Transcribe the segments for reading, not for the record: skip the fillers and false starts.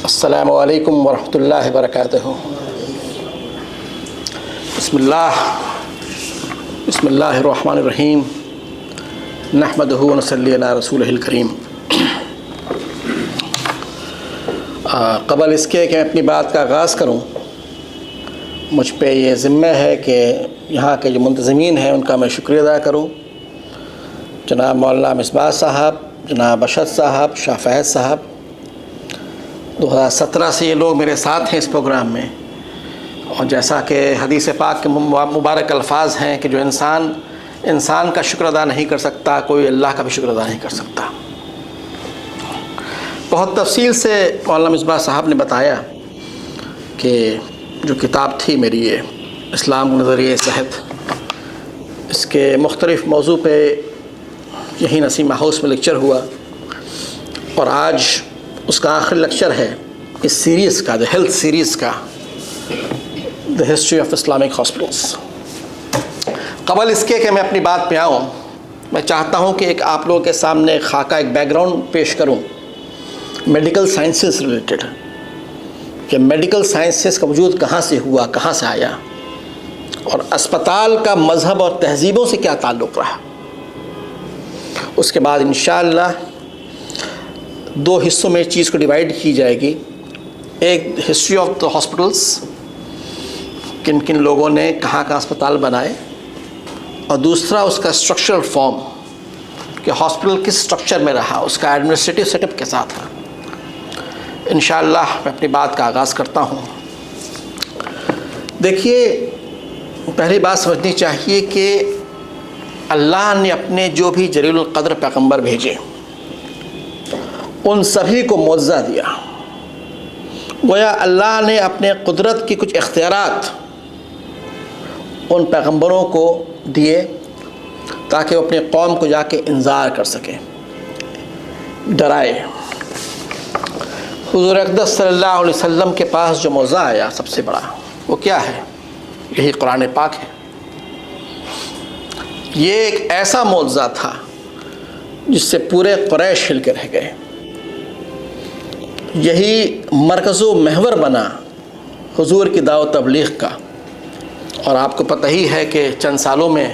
السلام علیکم ورحمۃ اللہ وبرکاتہ۔ بسم اللہ الرحمن الرحیم، نحمدہ ونصلی علی رسولہ الکریم۔ قبل اس کے کہ میں اپنی بات کا آغاز کروں، مجھ پہ یہ ذمہ ہے کہ یہاں کے جو منتظمین ہیں ان کا میں شکریہ ادا کروں۔ جناب مولانا مصباح صاحب، جناب اشد صاحب، شاہ فہد صاحب، 2017 سے یہ لوگ میرے ساتھ ہیں اس پروگرام میں، اور جیسا کہ حدیث پاک کے مبارک الفاظ ہیں کہ جو انسان کا شکر ادا نہیں کر سکتا، کوئی اللہ کا بھی شکر ادا نہیں کر سکتا۔ بہت تفصیل سے مولانا مصباح صاحب نے بتایا کہ جو کتاب تھی میری یہ اسلام نظریہ صحت، اس کے مختلف موضوع پہ یہی نسیمہ ہاؤس میں لیکچر ہوا، اور آج اس کا آخری لیکچر ہے اس سیریز کا، دا ہیلتھ سیریز کا، the history of Islamic hospitals. قبل اس کے کہ میں اپنی بات پہ آؤں، میں چاہتا ہوں کہ ایک آپ لوگوں کے سامنے ایک خاکہ، ایک بیک گراؤنڈ پیش کروں میڈیکل سائنسز ریلیٹڈ، کہ میڈیکل سائنسز کا وجود کہاں سے ہوا، کہاں سے آیا، اور اسپتال کا مذہب اور تہذیبوں سے کیا تعلق رہا۔ اس کے بعد انشاءاللہ 2 حصوں میں اس چیز کو ڈیوائیڈ کی جائے گی، ایک ہسٹری آف دا ہاسپٹلس، کن کن لوگوں نے کہاں کہاں اسپتال بنائے، اور دوسرا اس کا اسٹرکچرل فارم، کہ ہاسپٹل کس اسٹرکچر میں رہا، اس کا ایڈمنسٹریٹو سیٹ اپ کیسا تھا۔ انشاءاللہ میں اپنی بات کا آغاز کرتا ہوں۔ دیکھیے، پہلی بات سمجھنی چاہیے کہ اللہ نے اپنے جو بھی جلیل القدر پیغمبر بھیجے ان سبھی کو معجزہ دیا۔ گویا اللہ نے اپنے قدرت کی کچھ اختیارات ان پیغمبروں کو دیے تاکہ وہ اپنے قوم کو جا کے انذار کر سکیں، ڈرائے۔ حضور اقدس صلی اللہ علیہ وسلم کے پاس جو معجزہ آیا سب سے بڑا، وہ کیا ہے؟ یہی قرآن پاک ہے۔ یہ ایک ایسا معجزہ تھا جس سے پورے قریش ہل کے رہ گئے۔ یہی مرکز و محور بنا حضور کی دعوت تبلیغ کا، اور آپ کو پتہ ہی ہے کہ چند سالوں میں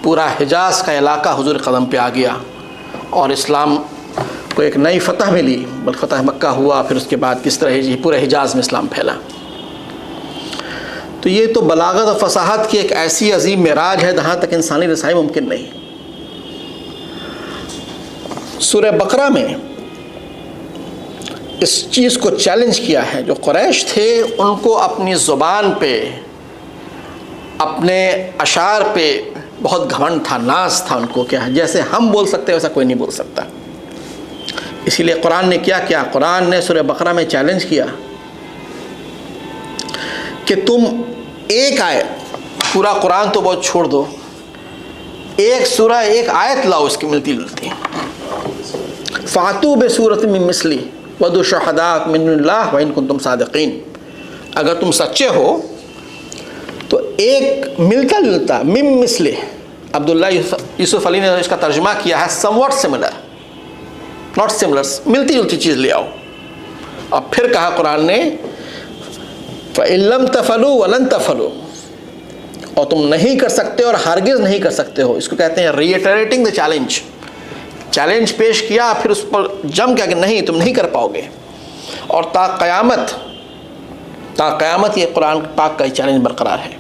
پورا حجاز کا علاقہ حضور قدم پہ آ گیا، اور اسلام کو ایک نئی فتح ملی، بل فتح مکہ ہوا، پھر اس کے بعد کس طرح پورے حجاز میں اسلام پھیلا۔ تو یہ تو بلاغت و فصاحت کی ایک ایسی عظیم معراج ہے جہاں تک انسانی رسائی ممکن نہیں۔ سورہ بقرہ میں اس چیز کو چیلنج کیا ہے، جو قریش تھے ان کو اپنی زبان پہ، اپنے اشعار پہ بہت گھمنڈ تھا، ناز تھا ان کو، کہ جیسے ہم بول سکتے ویسا کوئی نہیں بول سکتا۔ اسی لیے قرآن نے کیا کیا؟ قرآن نے سورہ بقرہ میں چیلنج کیا کہ تم ایک آیت، پورا قرآن تو بہت چھوڑ دو، ایک سورہ، ایک آیت لاؤ اس کی ملتی جلتی۔ فَأْتُوا بِسُورَةٍ مِّن مِّثْلِهِ وَادْعُوا شُهَدَاءَكُم مِّن دُونِ اللَّهِ وَإِن كُنتُمْ صَادِقِينَ۔ اگر تم سچے ہو تو ایک ملتا جلتا، مِن مِّثْلِهِ، عبداللہ یوسف علی نے اس کا ترجمہ کیا ہے somewhat similar، not similar، ملتی جلتی چیز لے آؤ۔ اور پھر کہا قرآن نے فَإِن لَّمْ تَفْعَلُوا وَلَن تَفْعَلُوا، اور تم نہیں کر سکتے اور ہرگز نہیں کر سکتے ہو۔ اس کو کہتے ہیں ریٹریٹنگ دا چیلنج۔ چیلنج پیش کیا، پھر اس پر جم کیا کہ نہیں، تم نہیں کر پاؤ گے، اور تا قیامت یہ قرآن پاک کا چیلنج برقرار ہے۔